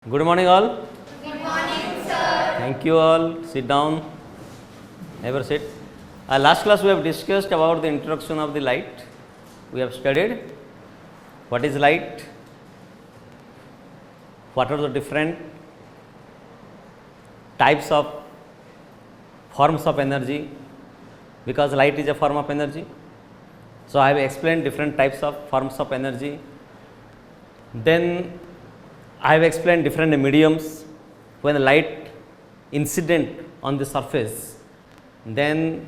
Good morning all. Good morning, sir. Thank you all. Sit down. Never sit. Last class we have discussed about the introduction of the light. We have studied what is light, what are the different types of forms of energy, because light is a form of energy. So, I have explained different types of forms of energy. Then I have explained different mediums when the light incident on the surface, then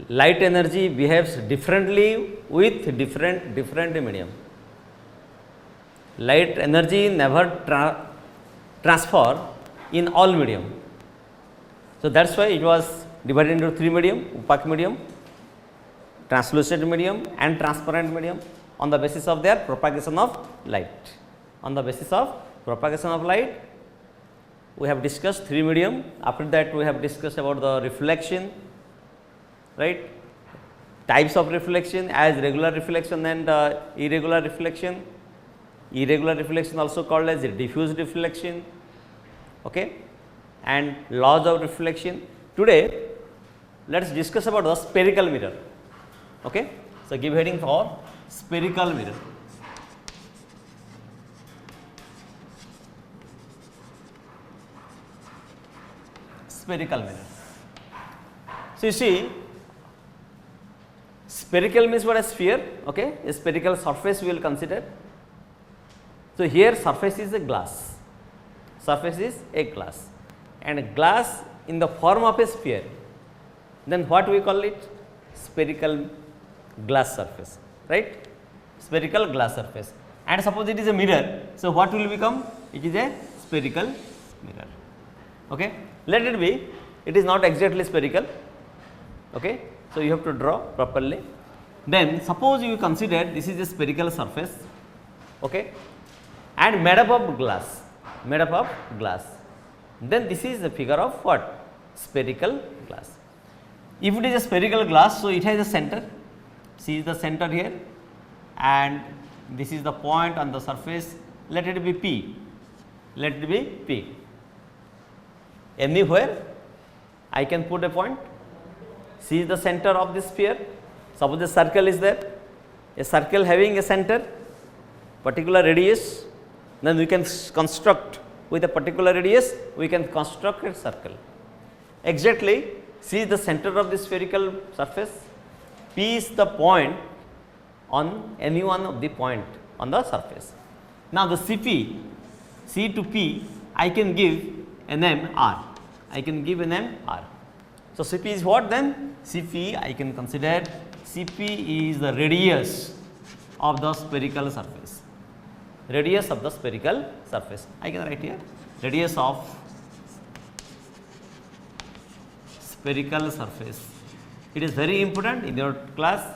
light energy behaves differently with different medium. Light energy never transfer in all medium. So, that is why it was divided into three medium: opaque medium, translucent medium and transparent medium, on the basis of their propagation of light. On the basis of propagation of light, we have discussed three medium. After that, we have discussed about the reflection, right? Types of reflection as regular reflection and irregular reflection. Irregular reflection also called as diffuse reflection, okay? And laws of reflection. Today, let us discuss about the spherical mirror, okay? So, give heading for spherical mirror. Spherical mirror. So, you see, spherical means what? A sphere, okay? A spherical surface we will consider. So, here surface is a glass, surface is a glass, and a glass in the form of a sphere, then what we call it? Spherical glass surface, right? Spherical glass surface. And suppose it is a mirror, so what will become? It is a spherical mirror, okay? Let it be, it is not exactly spherical, okay? So, you have to draw properly. Then suppose you consider this is a spherical surface, okay, and made up of glass, then this is the figure of what? Spherical glass. If it is a spherical glass, so it has a center, see the center here, and this is the point on the surface, let it be P, let it be P. Anywhere I can put a point, see the center of this sphere. Suppose a circle is there, a circle having a center, particular radius, then we can construct with a particular radius, we can construct a circle. Exactly, see the center of the spherical surface, P is the point on any one of the point on the surface. Now, the CP, C to P, I can give a name R, I can give a name R. So, Cp is what then? Cp I can consider Cp is the radius of the spherical surface, radius of the spherical surface. I can write here radius of spherical surface. It is very important in your class.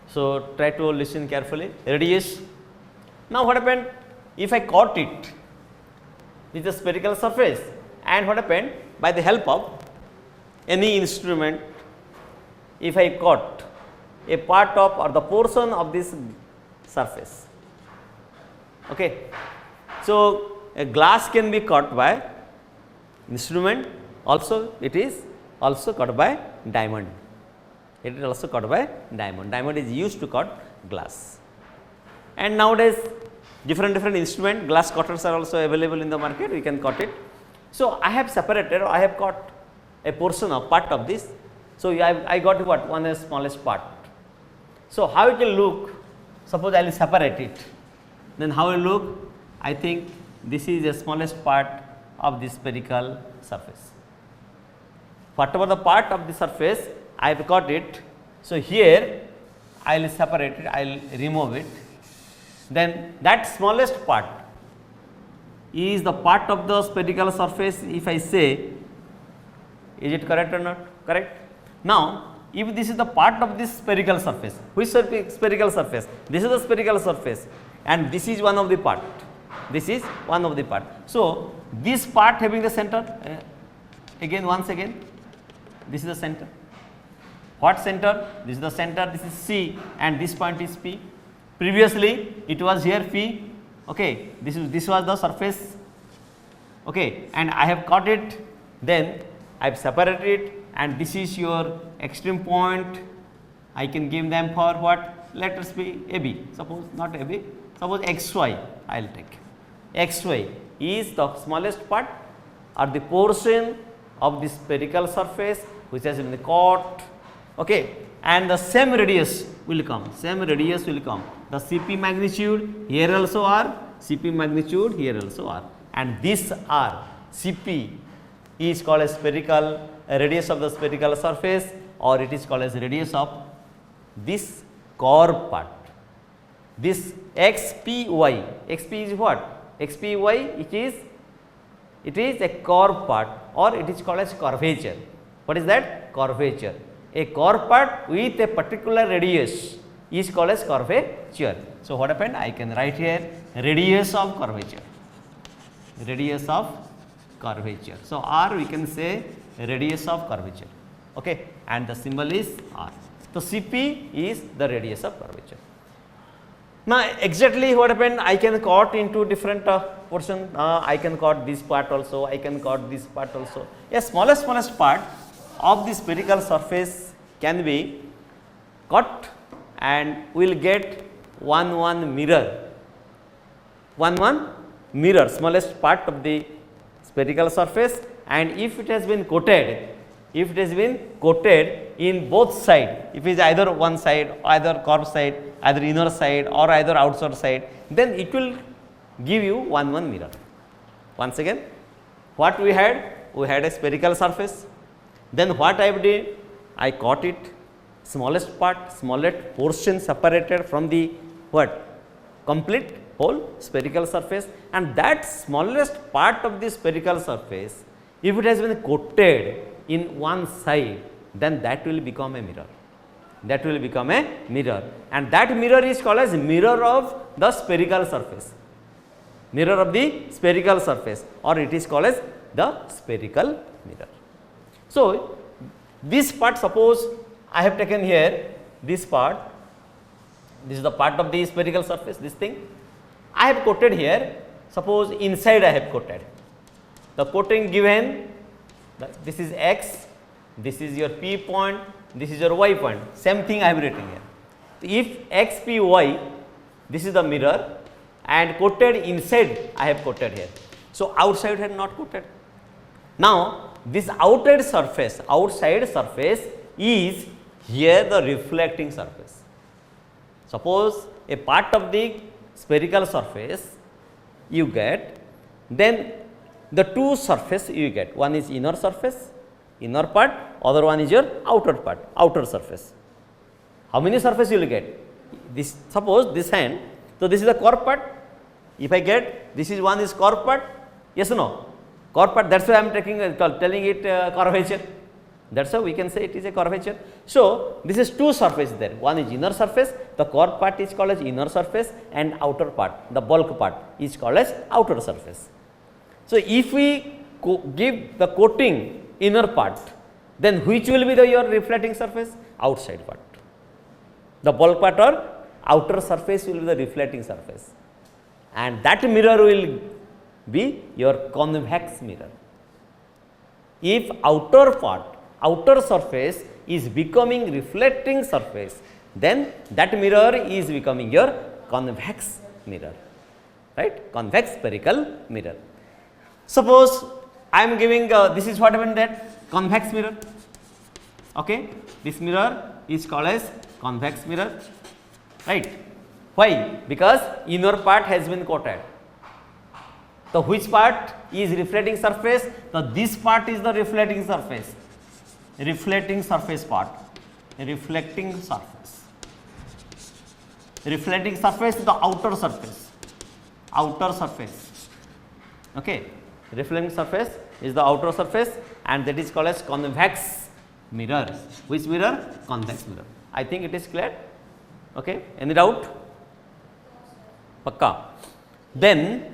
So, try to listen carefully. Radius. Now, what happened if I cut it? This is a spherical surface, and what happened? By the help of any instrument, if I cut a part of or the portion of this surface, okay. So, a glass can be cut by instrument, also it is also cut by diamond, it is also cut by diamond. Diamond is used to cut glass, and nowadays different instrument, glass cutters are also available in the market, we can cut it. So, I have separated, I have cut a portion of part of this. So, I got what? One is smallest part. So, how it will look? Suppose I will separate it, then how it will look? I think this is the smallest part of the spherical surface. Whatever the part of the surface, I have cut it. So, here I will separate it, I will remove it. Then that smallest part is the part of the spherical surface. If I say, is it correct or not? Correct. Now, if this is the part of this spherical surface, which spherical surface? This is the spherical surface, and this is one of the part. This is one of the part. So, this part having the center, once again, this is the center. What center? This is the center, this is C, and this point is P. Previously, it was here P, okay. This was the surface okay, and I have cut it, then I have separated it, and this is your extreme point. I can give them for what? Let us be AB, suppose not AB, suppose XY I will take. XY is the smallest part or the portion of the spherical surface which has been cut, okay, and the same radius will come, the Cp magnitude here also are, Cp magnitude here also are, and this R, Cp is called as spherical radius of the spherical surface, or it is called as radius of this curve part. This xpy, xp is what? Xpy, it is a curve part, or it is called as curvature. What is that? Curvature. A curve part with a particular radius is called as curvature. So, what happened? I can write here radius of curvature, radius of curvature. So, R we can say radius of curvature, okay, and the symbol is R. So, Cp is the radius of curvature. Now, exactly what happened? I can cut into different portion. I can cut this part also, I can cut this part also. A smallest part of the spherical surface can be cut, and we will get one mirror, smallest part of the spherical surface, and if it has been coated, in both side, if it is either one side, either curved side, either inner side or either outside side, then it will give you one mirror. Once again, what we had? We had a spherical surface. Then what I did? I cut it, smallest portion separated from the what? Complete whole spherical surface, and that smallest part of the spherical surface, if it has been coated in one side, then that will become a mirror. And that mirror is called as mirror of the spherical surface. Or it is called as the spherical mirror. So, this part, suppose I have taken here this part, this is the part of the spherical surface, this thing. I have coated here, suppose inside I have coated. The coating given, this is x, this is your p point, this is your y point, same thing I have written here. If x, p, y, this is the mirror, and coated inside I have coated here. So, outside had not coated. Now, this outside surface is here the reflecting surface. Suppose a part of the spherical surface you get, then the two surface you get, one is inner surface, inner part, other one is your outer part, outer surface. How many surface you will get? This, suppose this hand, so this is the curved part. If I get, this is one is curved part, yes or no? Curved part, that is why I am telling it curvature. That is how we can say it is a curvature. So, this is two surfaces there, one is inner surface, the curved part is called as inner surface, and outer part, the bulk part is called as outer surface. So, if we give the coating inner part, then which will be your reflecting surface? Outside part. The bulk part or outer surface will be the reflecting surface, and that mirror will be your convex mirror. If outer surface is becoming reflecting surface, then that mirror is becoming your convex mirror, right? Convex spherical mirror. Suppose I am giving this is what happened, that convex mirror, okay? This mirror is called as convex mirror, right? Why? Because inner part has been coated. So, which part is reflecting surface? So, this part is the reflecting surface, part, reflecting surface is the outer surface, okay? Reflecting surface is the outer surface, and that is called as convex mirror. Which mirror? Convex mirror. I think it is clear, okay? Any doubt? Pakka. Then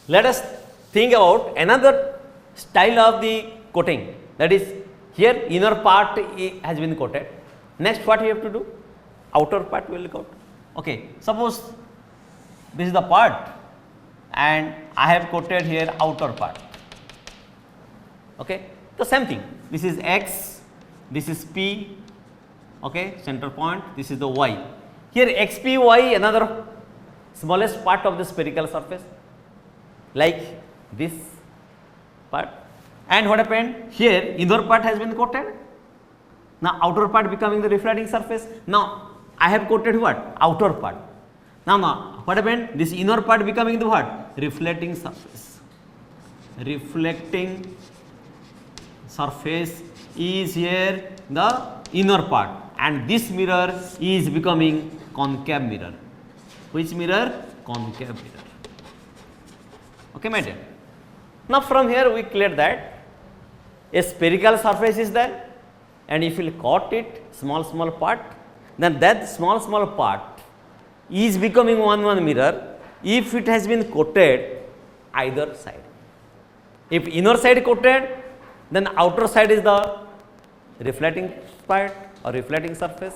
let us think about another style of the coating, that is here inner part has been coated. Next what we have to do? Outer part will coat. Okay, suppose this is the part and I have quoted here outer part. Okay. The same thing, this is x, this is p, okay, center point, this is the y. Here x, p, y, another smallest part of the spherical surface, like this part. And what happened here, inner part has been coated, now outer part becoming the reflecting surface. Now I have coated what? Outer part. Now what happened, this inner part becoming the what? Reflecting surface. Reflecting surface is here the inner part, and this mirror is becoming concave mirror. Which mirror? Concave mirror. Okay, my dear. Now from here we clear that a spherical surface is there, and if you cut it small part, then that small part is becoming one mirror if it has been coated either side. If inner side coated, then outer side is the reflecting part or reflecting surface.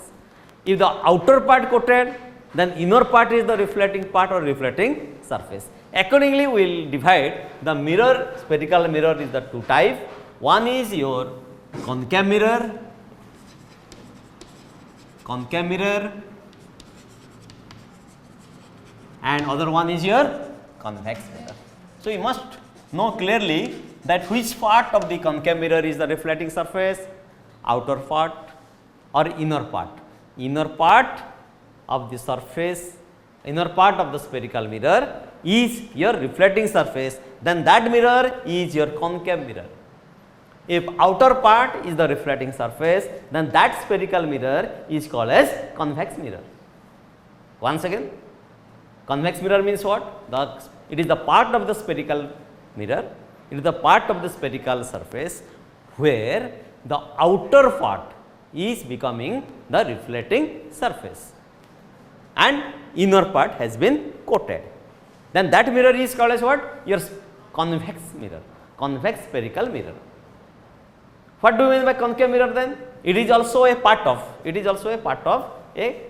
If the outer part coated, then inner part is the reflecting part or reflecting surface. Accordingly, we will divide the mirror, spherical mirror is the two type. One is your concave mirror, and other one is your convex mirror. So you must know clearly that which part of the concave mirror is the reflecting surface, outer part or inner part. Inner part of the surface, inner part of the spherical mirror is your reflecting surface, then that mirror is your concave mirror. If outer part is the reflecting surface, then that spherical mirror is called as convex mirror. Once again, convex mirror means what? It is the part of the spherical mirror, it is the part of the spherical surface where the outer part is becoming the reflecting surface and inner part has been coated. Then that mirror is called as what? Your convex mirror, convex spherical mirror. What do you mean by concave mirror then? It is also a part of a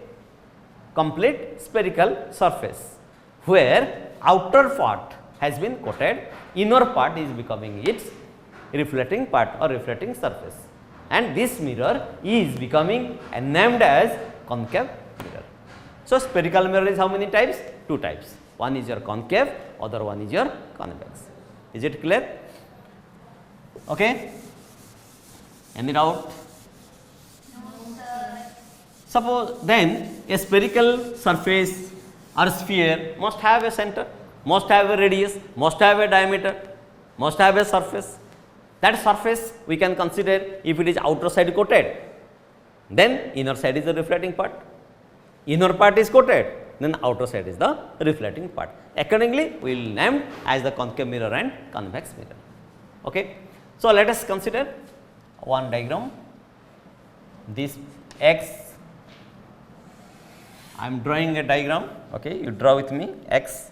complete spherical surface where outer part has been coated, inner part is becoming its reflecting part or reflecting surface, and this mirror is becoming named as concave mirror. So spherical mirror is how many types? Two types. One is your concave, other one is your convex. Is it clear? Okay. Any doubt? No, sir. Suppose then a spherical surface or sphere must have a center, must have a radius, must have a diameter, must have a surface. That surface we can consider if it is outer side coated, then inner side is the reflecting part, inner part is coated, then outer side is the reflecting part. Accordingly, we will name as the concave mirror and convex mirror. Okay. So let us consider one diagram. This x, I am drawing a diagram. Okay, you draw with me x.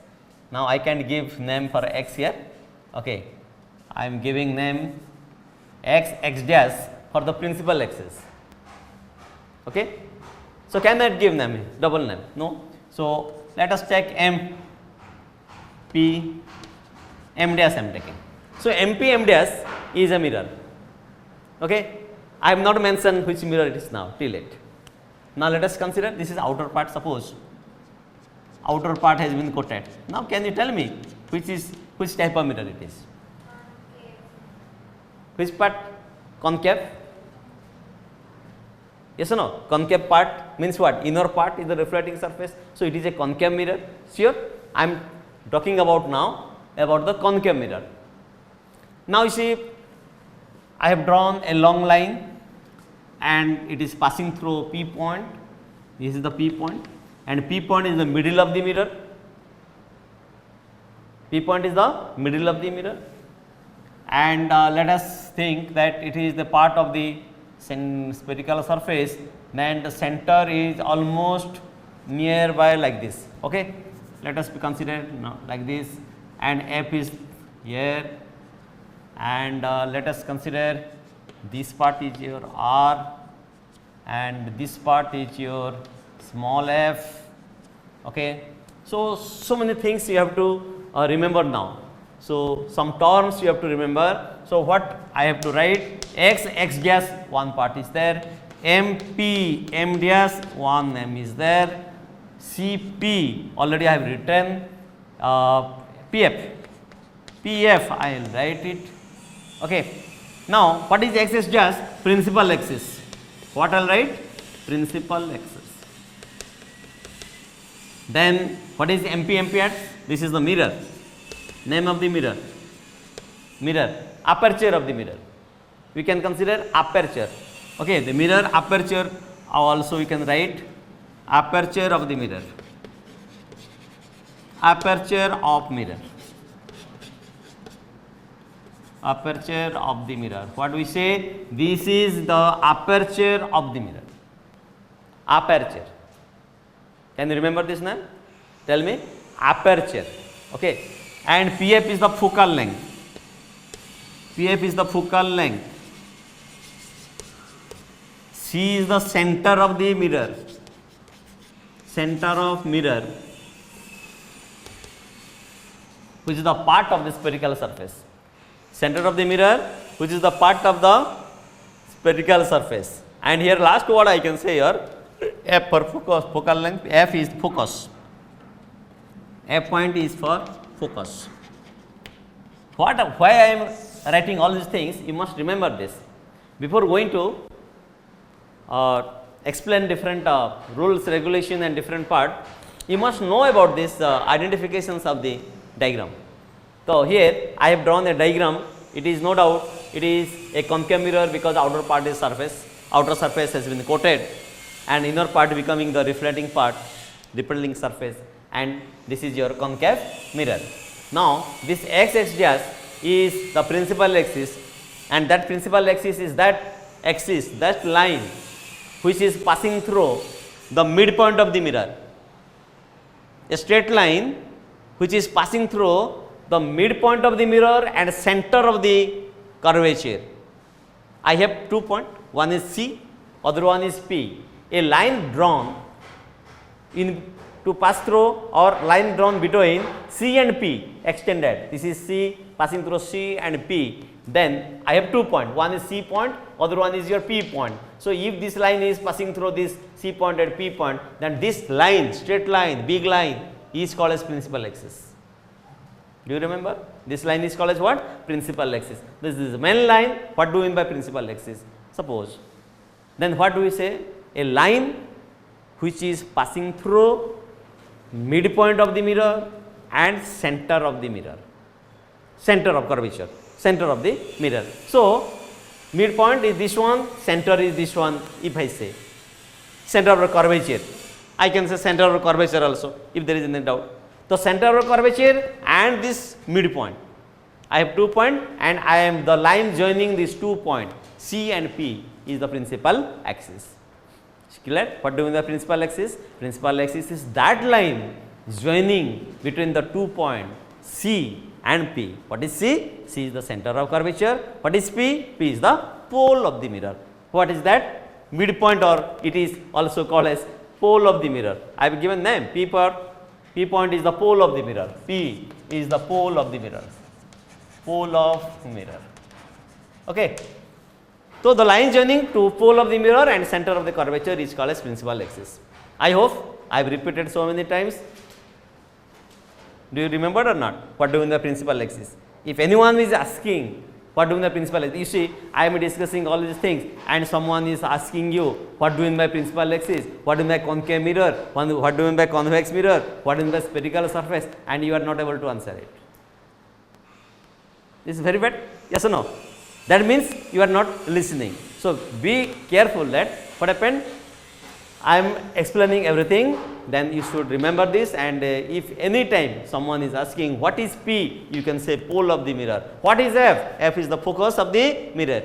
Now I can give name for x here. Okay, I am giving name x dash for the principal axis. Okay, so can I give name, double name? No. So let us take m p m dash I am taking. So m p m dash is a mirror. Okay, I have not mentioned which mirror it is now till it. Now let us consider this is outer part. Suppose outer part has been coated. Now can you tell me which type of mirror it is? Which part? Concave? Yes or no? Concave part means what? Inner part is the reflecting surface. So it is a concave mirror. Sure, I am talking about now about the concave mirror. Now you see, I have drawn a long line and it is passing through P point. This is the P point, and P point is the middle of the mirror. P point is the middle of the mirror, and let us think that it is the part of the spherical surface, then the center is almost nearby like this. Okay, let us consider like this, and F is here, and let us consider this part is your R and this part is your small f. Okay. So many things you have to remember now. So, some terms you have to remember. So, what I have to write, x dash one part is there, m dash one m is there, Cp already I have written, Pf I will write it. Okay. Now, what is x dash? Principal axis. What I will write? Principal axis. Then what is MP at? This is the mirror. Name of the mirror. Mirror. Aperture of the mirror. We can consider aperture. Okay, the mirror aperture also we can write aperture of the mirror. Aperture of mirror. Aperture of the mirror. What we say? This is the aperture of the mirror. Aperture. Can you remember this name? Tell me. Aperture. Okay. And PF is the focal length. PF is the focal length. C is the center of the mirror. Center of mirror, which is the part of the spherical surface. Center of the mirror, which is the part of the spherical surface. And here last word I can say here, F for focus, focal length, F is focus. F point is for focus. Why I am writing all these things, you must remember this. Before going to explain different rules, regulation and different part, you must know about this identifications of the diagram. So, here I have drawn a diagram. It is no doubt it is a concave mirror because outer part is surface, outer surface has been coated and inner part becoming the reflecting part, repelling surface, and this is your concave mirror. Now, this x dash is the principal axis, and that principal axis is that axis, that line which is passing through the midpoint of the mirror. A straight line which is passing through the midpoint of the mirror and center of the curvature. I have 2 points, one is C, other one is P. A line drawn in to pass through or line drawn between C and P extended. This is C passing through C and P. Then I have 2 points, one is C point, other one is your P point. So, if this line is passing through this C point and P point, then this line, straight line, big line is called as principal axis. Do you remember? This line is called as what? Principal axis. This is the main line. What do we mean by principal axis? Suppose. Then what do we say? A line which is passing through midpoint of the mirror and center of the mirror. Center of curvature. Center of the mirror. So, midpoint is this one, center is this one. If I say center of curvature, I can say center of curvature also if there is any doubt. So, center of curvature and this midpoint. I have 2 points and I am the line joining these 2 points C and P is the principal axis. Clear? What do you mean the principal axis? Principal axis is that line joining between the 2 points C and P. What is C? C is the center of curvature. What is P? P is the pole of the mirror. What is that? Midpoint, or it is also called as pole of the mirror. I have given name P point is the pole of the mirror. P is the pole of the mirror. Pole of mirror. Okay. So, the line joining to pole of the mirror and center of the curvature is called as principal axis. I hope I have repeated so many times. Do you remember or not? What do you mean the principal axis? If anyone is asking what do you mean the principal axis, you see I am discussing all these things and someone is asking you what do you mean by principal axis, what do you mean by concave mirror, what do you mean by convex mirror, what do you mean by spherical surface, and you are not able to answer it. This is very bad, yes or no? That means you are not listening. So, be careful that what happened, I am explaining everything, then you should remember this, and if any time someone is asking what is P, you can say pole of the mirror. What is F? F is the focus of the mirror.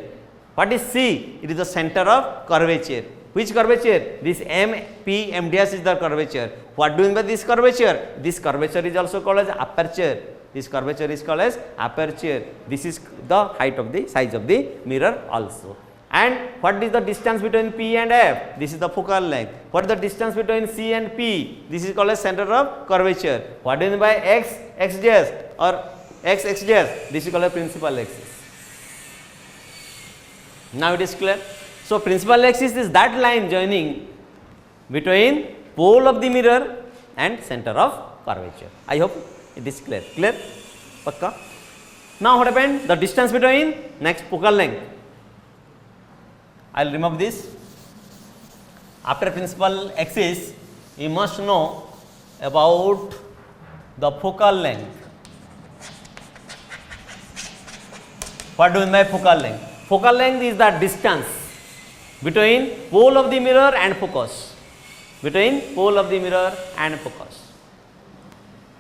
What is C? It is the center of curvature. Which curvature? This M, P, M dash is the curvature. What do you mean by this curvature? This curvature is also called as aperture. This curvature is called as aperture. This is the height of the size of the mirror also. And what is the distance between P and F? This is the focal length. What is the distance between C and P? This is called as center of curvature. What do you mean by X, X dash or X, X dash? This is called a principal axis. Now it is clear. So, principal axis is that line joining between pole of the mirror and center of curvature. I hope it is clear. Clear? Pakka? Now, what happened? The distance between next focal length. I will remove this. After principal axis, you must know about the focal length. What do you mean by focal length? Focal length is the distance between pole of the mirror and focus. Between pole of the mirror and focus.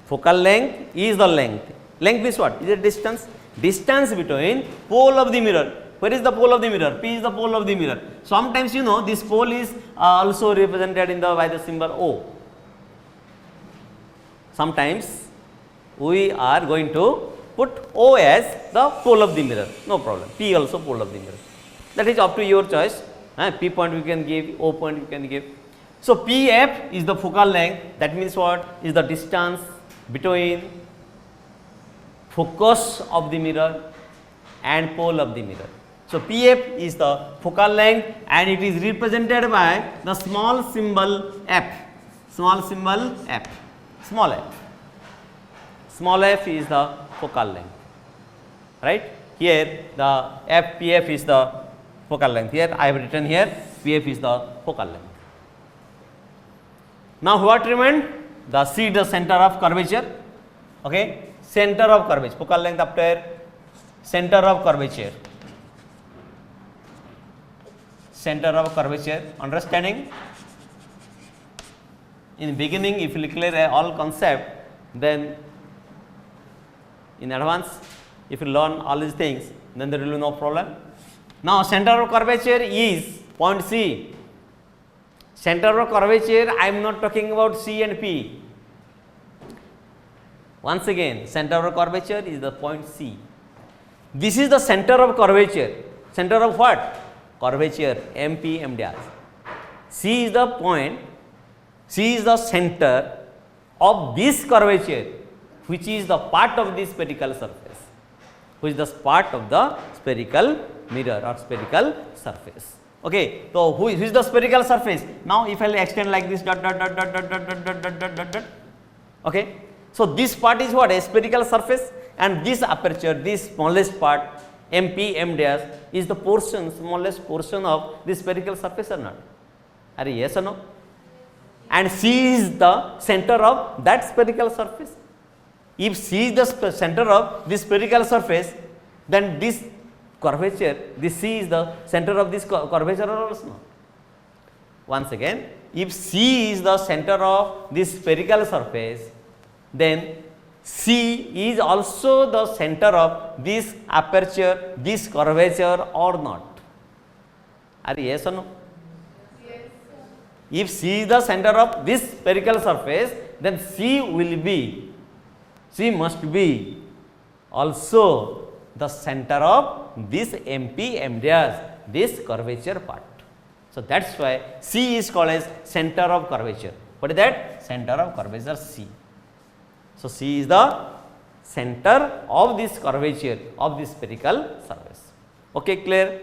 Focal length is the length. Length is what? Is it distance? Distance between pole of the mirror. Where is the pole of the mirror? P is the pole of the mirror. Sometimes you know this pole is also represented in the by the symbol O. Sometimes we are going to put O as the pole of the mirror. No problem. P also pole of the mirror. That is up to your choice. P point we can give, O point we can give. So PF is the focal length. That means what? Is the distance between focus of the mirror and pole of the mirror. So PF is the focal length and it is represented by the small symbol F. Small symbol F. Small f. Small f is the focal length. Right? Here the PF is the focal length. Here I have written here PF is the focal length. Now what remained? The C, the center of curvature. Okay? Center of curvature. Focal length after center of curvature. Center of curvature. Understanding? In beginning, if you clear all concept, then in advance, if you learn all these things, then there will be no problem. Now, center of curvature is point C. Center of curvature, I am not talking about C and P. Once again, center of curvature is the point C. This is the center of curvature. Center of what? Curvature, MP, M dash. C is the point, C is the center of this curvature, which is the part of the spherical surface, which is the part of the spherical mirror or spherical surface. Okay, so who is the spherical surface? Now, if I will extend like this dot dot dot dot dot dot dot dot dot dot dot dot. Okay, so this part is what? A spherical surface, and this aperture, this smallest part, MP M dash, is the portion, smallest portion of the spherical surface or not? Are yes or no? And C is the center of that spherical surface. If C is the center of this spherical surface, then this curvature, this C is the center of this curvature or also not? Once again, if C is the center of this spherical surface, then C is also the center of this aperture, this curvature or not? Are yes or no? Yes, sir. If C is the center of this spherical surface, then C must be also the center of this MP M dash, this curvature part. So that's why C is called as center of curvature. What is that? Center of curvature C. So C is the center of this curvature of this spherical surface. Okay, clear?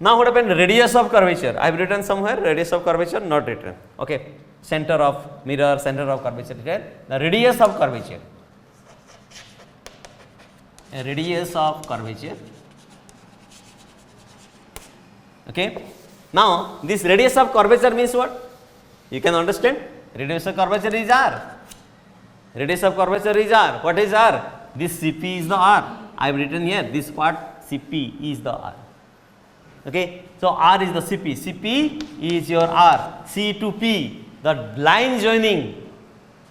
Now what happened? Radius of curvature. I have written somewhere radius of curvature, not written. Okay, center of mirror, center of curvature here. The radius of curvature. A radius of curvature. Okay. Now this radius of curvature means what? You can understand. Radius of curvature is R. Radius of curvature is R. What is R? This CP is the R. I have written here this part CP is the R. Okay. So R is the CP. CP is your R. C to P. The line joining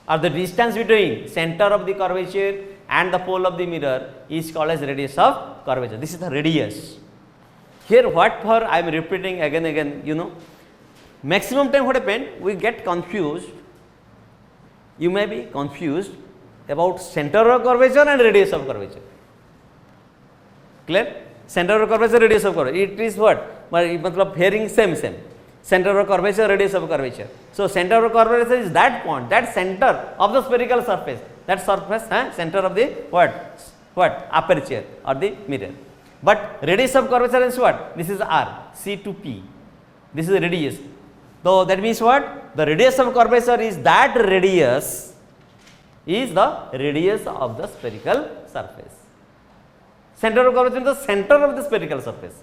or the distance between center of the curvature and the pole of the mirror is called as radius of curvature. This is the radius. Here what for I am repeating again, you know, maximum time what happened, we get confused, you may be confused about center of curvature and radius of curvature. Clear? Center of curvature, radius of curvature, it is what? matlab hearing same. Center of curvature, radius of curvature. So center of curvature is that point, that center of the spherical surface. That surface, center of the what? Aperture or the mirror. But radius of curvature is what? This is R, C to P. This is radius. So that means what? The radius of curvature is that radius is the radius of the spherical surface. Center of curvature is the center of the spherical surface.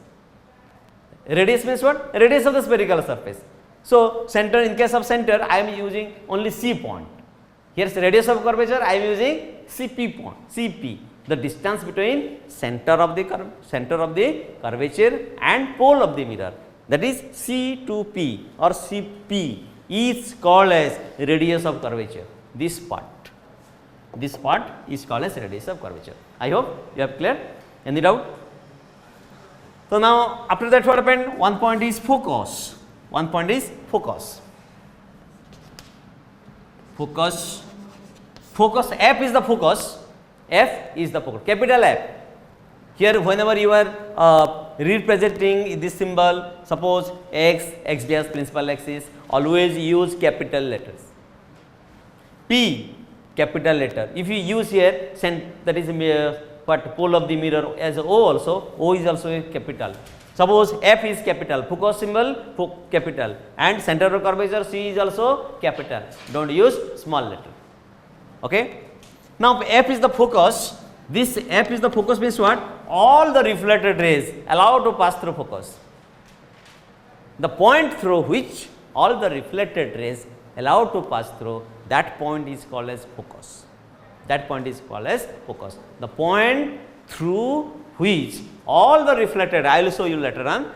Radius means what? Radius of the spherical surface. So center, in case of center, I am using only C point. Here is radius of curvature, I am using CP point, CP. The distance between center of the curvature and pole of the mirror, that is C to P or CP, is called as radius of curvature. This part is called as radius of curvature. I hope you have clear. Any doubt? So now after that what happened? One point is focus. Focus, F is the focus. Capital F. Here whenever you are representing this symbol, suppose x dash principal axis, always use capital letters. P, capital letter. If you use here, that is what, pole of the mirror as O also, O is also a capital. Suppose F is capital, focus symbol capital, and center of curvature C is also capital. Don't use small letter. Okay. Now F is the focus. This F is the focus means what? All the reflected rays allowed to pass through focus. The point through which all the reflected rays allowed to pass through, that point is called as focus. The point through which all the reflected, I will show you later on,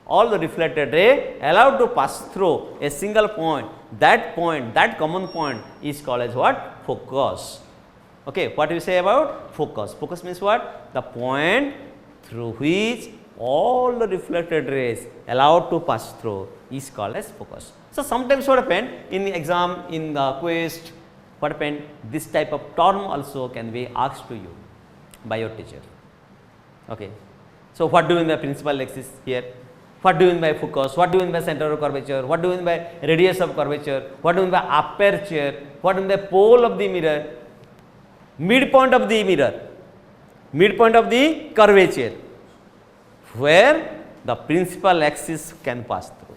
all the reflected ray allowed to pass through a single point, that common point is called as what? Focus. Okay, what do you say about focus? Focus means what? The point through which all the reflected rays allowed to pass through is called as focus. So sometimes what happened in the exam, in the quiz, what happened? This type of term also can be asked to you by your teacher. Okay. So what do you mean by principal axis here? What do you mean by focus? What do you mean by center of curvature? What do you mean by radius of curvature? What do you mean by aperture? What do you mean by pole of the mirror? Midpoint of the curvature, where the principal axis can pass through.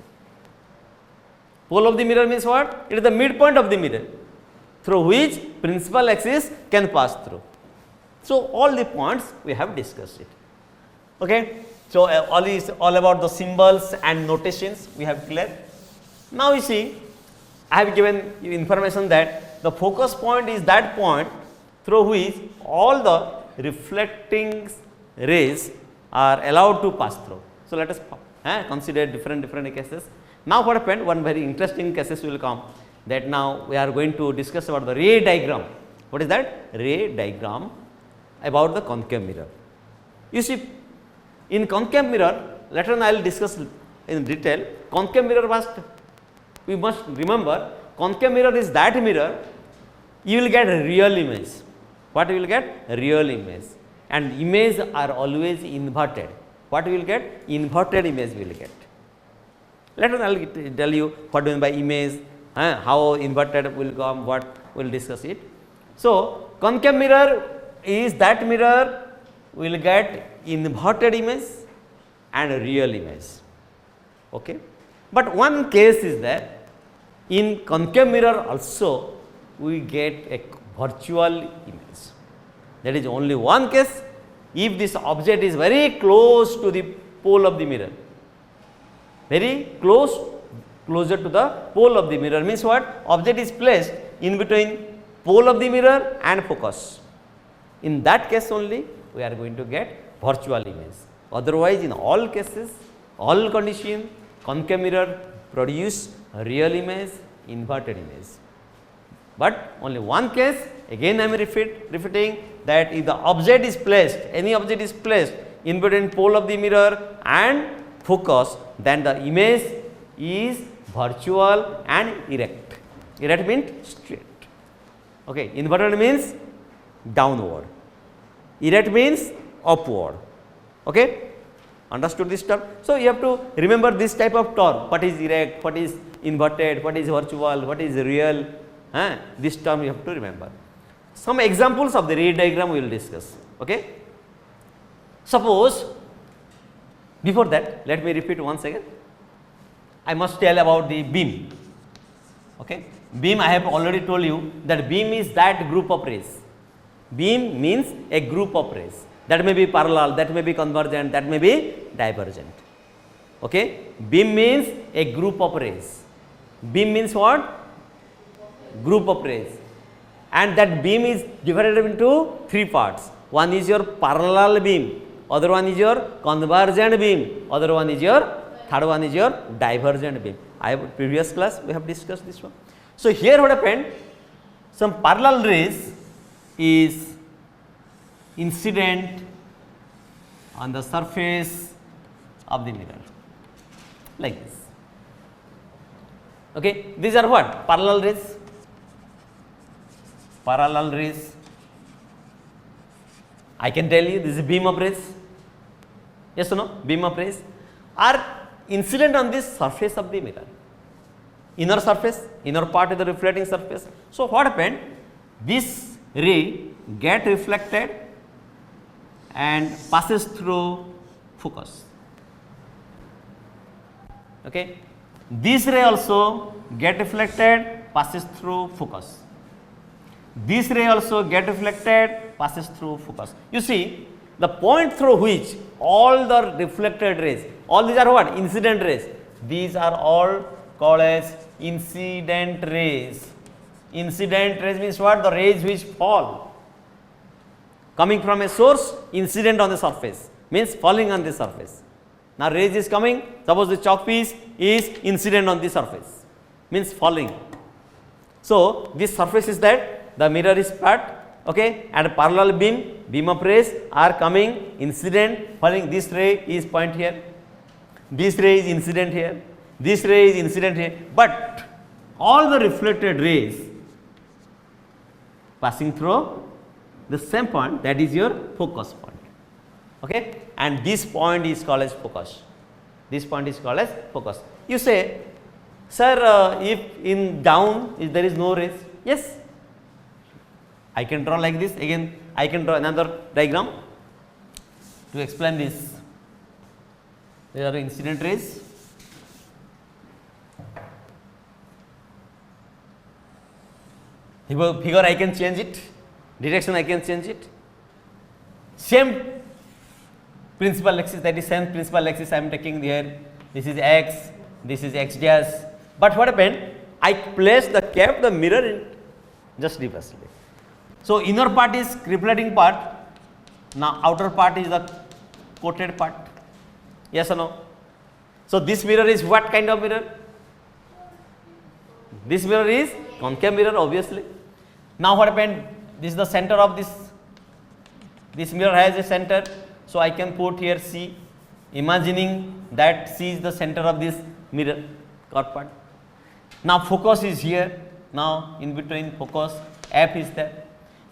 Pole of the mirror means what? It is the midpoint of the mirror through which principal axis can pass through. So all the points we have discussed it. Okay. So all about the symbols and notations we have clear. Now you see, I have given you information that the focus point is that point through which all the reflecting rays are allowed to pass through. So let us consider different cases. Now what happened? One very interesting cases will come, that now we are going to discuss about the ray diagram. What is that? Ray diagram about the concave mirror. You see, in concave mirror, later on I will discuss in detail. Concave mirror we must remember, concave mirror is that mirror you will get a real image. What you will get? Real image. And images are always inverted. What you will get? Inverted image we will get. Later on I will tell you what do you mean by image, how inverted will come, what we will discuss it. So concave mirror is that mirror we will get inverted image and a real image. Okay. But one case is that in concave mirror also we get a virtual image. That is only one case if this object is very close to the pole of the mirror. Very closer to the pole of the mirror means what? Object is placed in between pole of the mirror and focus. In that case only we are going to get virtual image. Otherwise in all cases, all condition, concave mirror produce a real image, inverted image. But only one case, again I am repeating that if the object is placed, any object is placed in between pole of the mirror and focus, then the image is virtual and erect. Erect means straight. Okay. Inverted means downward. Erect means upward. Okay. Understood this term? So, you have to remember this type of term, what is erect, what is inverted, what is virtual, what is real, this term you have to remember. Some examples of the ray diagram we will discuss. Okay. Suppose, before that let me repeat once again, I must tell about the beam. Okay. Beam, I have already told you that beam is that group of rays. Beam means a group of rays, that may be parallel, that may be convergent, that may be divergent. Okay. Beam means a group of rays. Beam means what? Group of rays, and that beam is divided into three parts. One is your parallel beam, other one is your convergent beam, other one is your, third one is your divergent beam. I have previous class we have discussed this one. So, here what happened, some parallel rays is incident on the surface of the mirror like this. Okay. These are what? Parallel rays. Parallel rays. I can tell you this is a beam of rays. Yes or no? Beam of rays are incident on this surface of the mirror. Inner surface, inner part of the reflecting surface. So, what happened? This ray get reflected and passes through focus. Okay. This ray also get reflected, passes through focus. This ray also get reflected, passes through focus. You see, the point through which all the reflected rays, all these are what? Incident rays. These are all called as incident rays. Incident rays means what? The rays which fall coming from a source, incident on the surface means falling on the surface. Now, rays is coming, suppose the chalk piece is incident on the surface, means falling. So, this surface is that the mirror is flat, okay, and a parallel beam of rays are coming, incident, falling. This ray is point here, this ray is incident here, this ray is incident here, but all the reflected rays passing through the same point, that is your focus point. Okay, and this point is called as focus. This point is called as focus. You say, sir, if in down if there is no rays, yes, I can draw like this. Again, I can draw another diagram to explain this. There are incident rays. Figure I can change it, direction I can change it. Same principal axis, that is same principal axis I am taking here. This is x, this is x dash. But what happened? I kept the mirror in just reversely. So, inner part is reflecting part, now outer part is the coated part. Yes or no? So, this mirror is what kind of mirror? This mirror is concave mirror, obviously. Now, what happened? This is the center of this mirror has a center. So, I can put here C, imagining that C is the center of this mirror curved part. Now, focus is here, now in between focus F is there.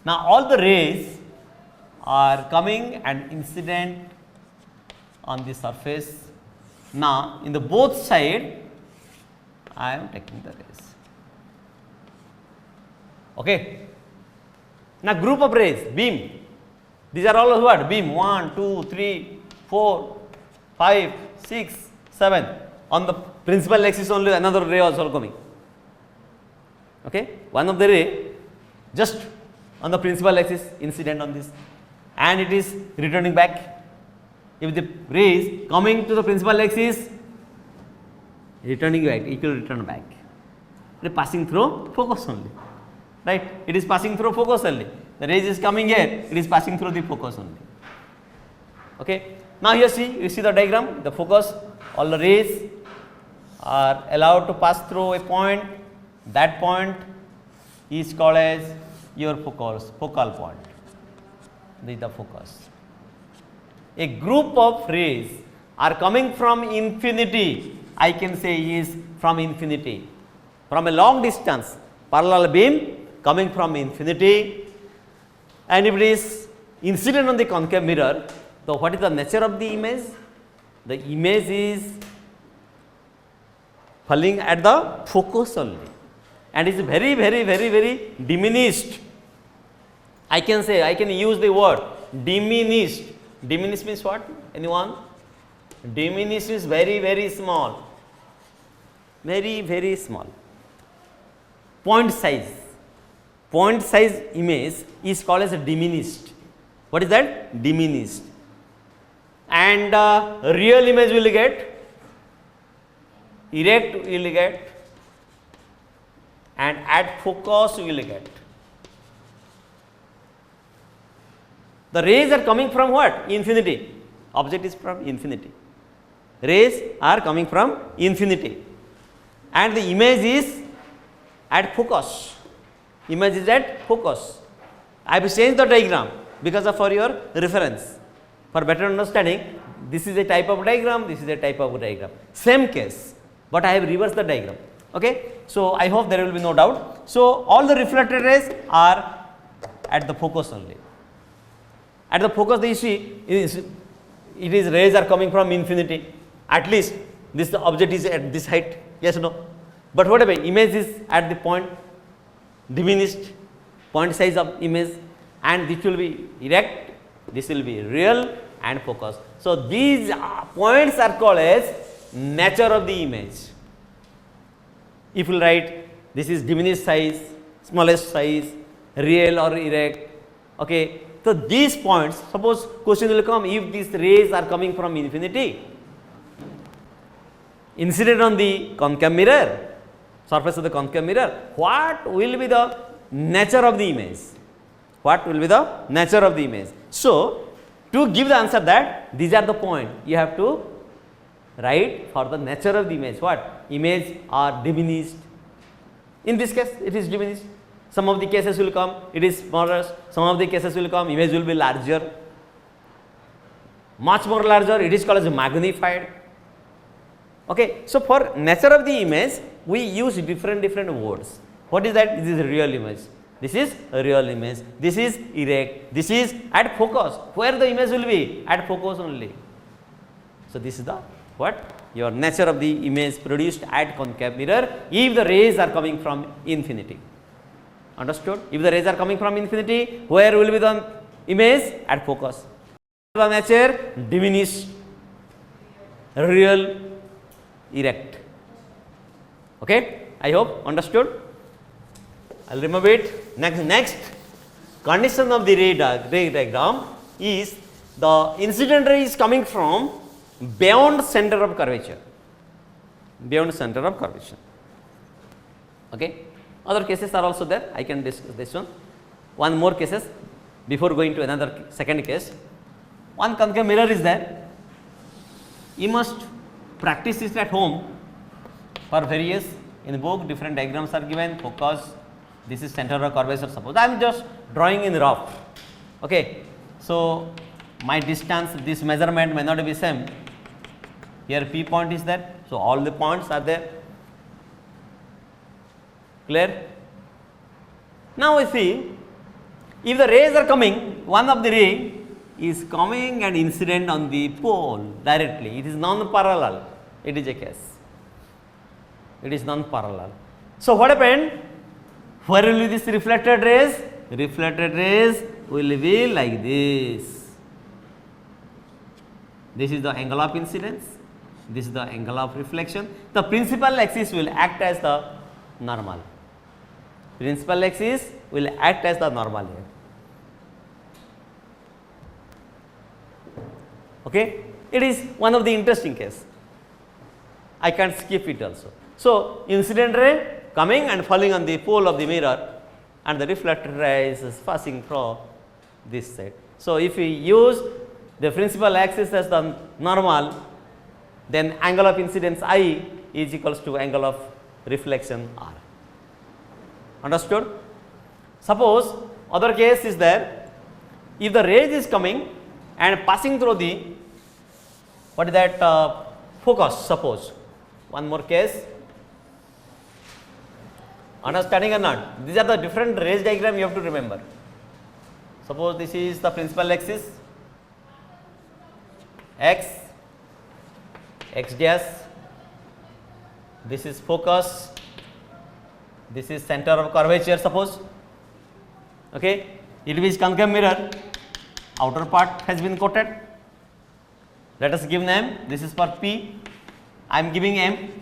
Now, all the rays are coming and incident on the surface. Now, in the both side I am taking the rays. Okay. Now, group of rays, beam. These are all what? Beam 1, 2, 3, 4, 5, 6, 7. On the principal axis only another ray also coming. Okay. One of the ray just on the principal axis incident on this, and it is returning back. If the ray is coming to the principal axis, returning back, it will return back. It is passing through focus only. Right? It is passing through focus only. The rays is coming here, it is passing through the focus only. Okay. Now, here you see the diagram, the focus, all the rays are allowed to pass through a point. That point is called as your focal point. This is the focus. A group of rays are coming from infinity, I can say is from infinity, from a long distance, parallel beam coming from infinity, and if it is incident on the concave mirror, so what is the nature of the image? the image is falling at the focus only and is very, very, very, very diminished. I can say, I can use the word diminished. Diminished means what? Anyone? Diminished is very, very small. Very, very small. Point size. Point size image is called as a diminished. What is that? Diminished. And real image will get, erect will get, and at focus will get. The rays are coming from what? Infinity. Object is from infinity. Rays are coming from infinity. And the image is at focus. Image is at focus. I have changed the diagram because of for your reference. For better understanding, this is a type of diagram, this is a type of diagram. Same case, but I have reversed the diagram. Okay? So, I hope there will be no doubt. So, all the reflected rays are at the focus only. At the focus you see, it is rays are coming from infinity. At least this object is at this height, yes or no? But whatever, image is at the point, diminished point size of image, and this will be erect, this will be real and focus. So, these points are called as nature of the image. If you write this is diminished size, smallest size, real or erect, okay. So, these points, suppose question will come, if these rays are coming from infinity, incident on the concave mirror, surface of the concave mirror, what will be the nature of the image? What will be the nature of the image? So, to give the answer that these are the point, you have to write for the nature of the image. What? Image are diminished. In this case, it is diminished. Some of the cases will come, it is smaller. Some of the cases will come, image will be larger. Much more larger, it is called as magnified. Okay. So, for nature of the image, we use different words. What is that? This is a real image. This is a real image. This is erect. This is at focus. Where the image will be? At focus only. So, this is the what? Your nature of the image produced at concave mirror if the rays are coming from infinity. Understood? If the rays are coming from infinity, where will be the image? At focus. The nature diminished, real, erect. Okay? I hope understood. I will remove it. Next condition of the ray diagram is the incident ray is coming from beyond center of curvature. Beyond center of curvature. Okay? Other cases are also there. I can discuss this one. One more cases before going to another second case. One concave mirror is there. You must practice this at home for various. In the book, different diagrams are given. Focus. This is center of curvature. Suppose I am just drawing in rough. Okay. So, my distance, this measurement may not be same. Here P point is there. So, all the points are there. Clear? Now, we see if the rays are coming, one of the ray is coming and incident on the pole directly. It is non-parallel. It is a case. It is non-parallel. So, what happened? Where will be this reflected rays? Reflected rays will be like this. This is the angle of incidence. This is the angle of reflection. The principal axis will act as the normal. Principal axis will act as the normal here. Okay? It is one of the interesting case. I can't skip it also. So, incident ray coming and falling on the pole of the mirror and the reflected ray is passing from this side. So, if we use the principal axis as the normal, then angle of incidence I is equals to angle of reflection R. Understood? Suppose other case is there, if the rays is coming and passing through the, what is that, focus, suppose. One more case. Understanding or not? These are the different rays diagram you have to remember. Suppose this is the principal axis, X, x dash, this is focus, this is center of curvature suppose, okay. It is concave mirror, outer part has been coated. Let us give name, this is for P, I am giving M,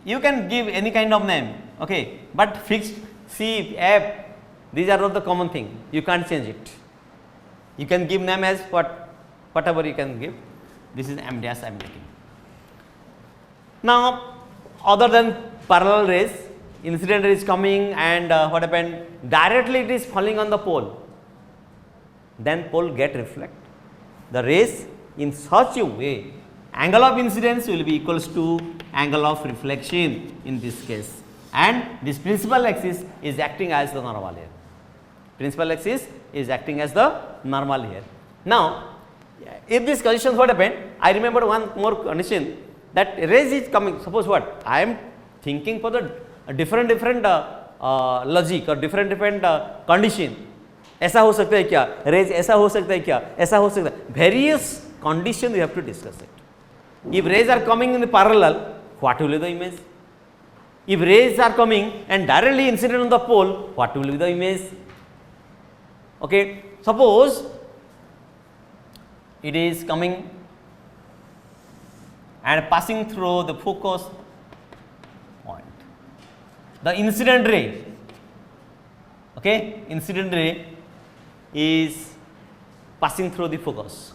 you can give any kind of name, okay, but fixed C, F, these are not the common thing, you can't change it. You can give name as whatever you can give. This is M dash I am taking. Now, other than parallel rays, incident ray is coming and what happened? Directly it is falling on the pole. Then pole get reflect. The rays in such a way, angle of incidence will be equals to angle of reflection in this case. And this principal axis is acting as the normal here. Principal axis is acting as the normal here. Now, if this condition what happened, I remember one more condition that rays is coming. Suppose what I am thinking for the different logic or different condition. ऐसा हो सकता है क्या? Rays ऐसा हो सकता है क्या? ऐसा हो सकता है. Various condition we have to discuss it. If rays are coming in the parallel, what will be the image? If rays are coming and directly incident on the pole, what will be the image? Okay, suppose it is coming and passing through the focus point. The incident ray, okay, incident ray is passing through the focus.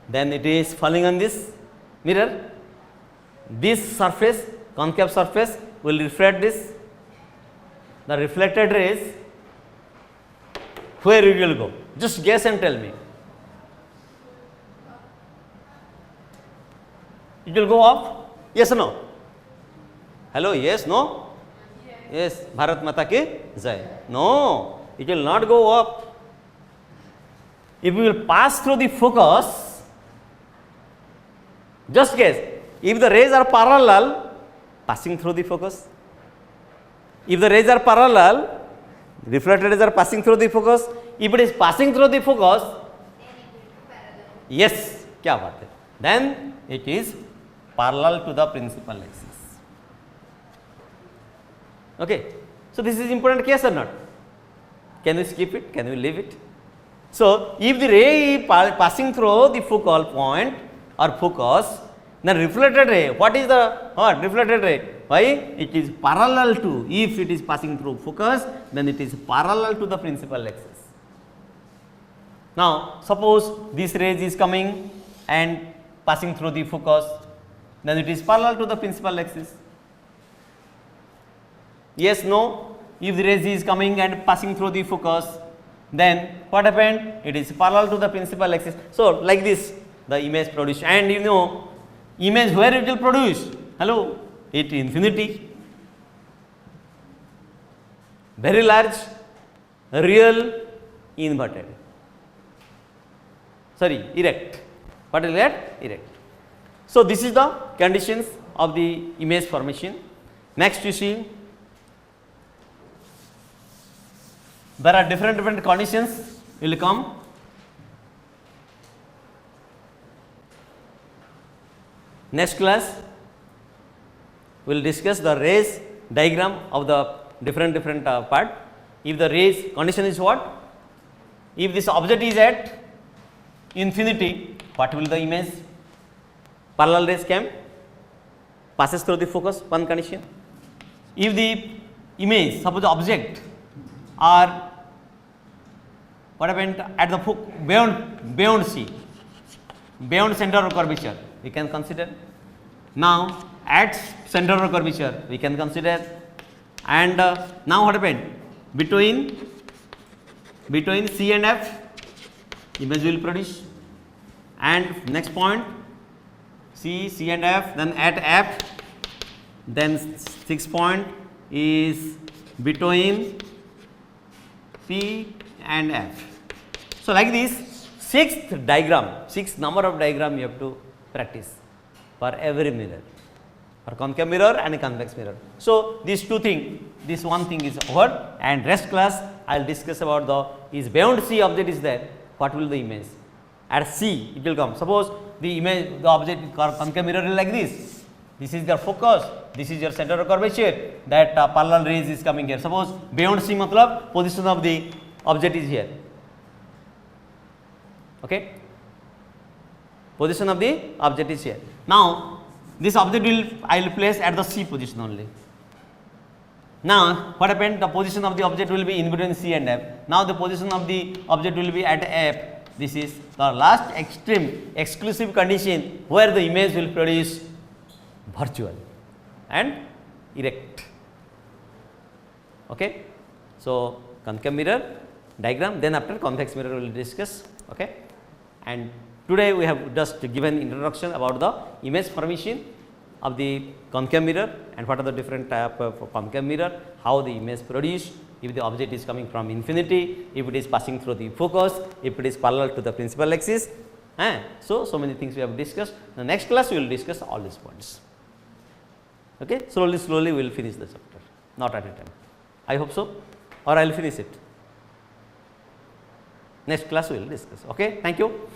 Then it is falling on this mirror. This surface, concave surface, will reflect this. The reflected rays, where it will go? Just guess and tell me. It will go up? Yes or no? Hello, yes, no? Yes, Bharat Mata ki Jai. No, it will not go up. If we will pass through the focus, just guess, if the rays are parallel, passing through the focus. If the rays are parallel, reflected rays are passing through the focus. If it is passing through the focus, yes, क्या बात है? Then it is parallel to the principal axis. Okay, so this is important case or not? Can we skip it? Can we leave it? So if the ray is passing through the focal point or focus, then reflected ray, what is the reflected ray? Why? It is parallel to, if it is passing through focus, then it is parallel to the principal axis. Now, suppose this rays is coming and passing through the focus, then it is parallel to the principal axis. Yes, no? If the rays is coming and passing through the focus, then what happened? It is parallel to the principal axis. So, like this, the image produced, and you know, image where it will produce? Hello, it infinity, very large, real, inverted. Sorry, erect. What is that? Erect. So, this is the conditions of the image formation. Next you see, there are different conditions will come. Next class we will discuss the rays diagram of the different part. If the rays condition is what? If this object is at infinity, what will the image? Parallel rays came, passes through the focus, one condition. If the image, suppose the object are what happened at the beyond C, beyond center of curvature, we can consider. Now at center of curvature we can consider, and now what happened? Between C and F, image will produce, and next point C and F, then at F, then 6 point is between P and F. So like this, sixth number of diagram you have to practice for every mirror, for concave mirror and convex mirror. So these two things, this one thing is over, and rest class I will discuss about the, is beyond C object is there, what will the image? at C it will come. Suppose the image, the object concave mirror is like this. This is your focus, this is your center of curvature, that parallel rays is coming here. Suppose beyond C matlab position of the object is here. Okay, position of the object is here. Now this object I will place at the C position only. Now what happened? The position of the object will be in between C and F. Now the position of the object will be at F. This is the last extreme exclusive condition where the image will produce virtual and erect. Okay. So concave mirror diagram, then after convex mirror we will discuss. Okay. And today we have just given introduction about the image formation of the concave mirror and what are the different type of concave mirror, how the image produced, if the object is coming from infinity, if it is passing through the focus, if it is parallel to the principal axis. So many things we have discussed. The next class we will discuss all these points. Okay, slowly we will finish the chapter, not at a time. I hope so, or I will finish it. Next class we will discuss. Okay, thank you.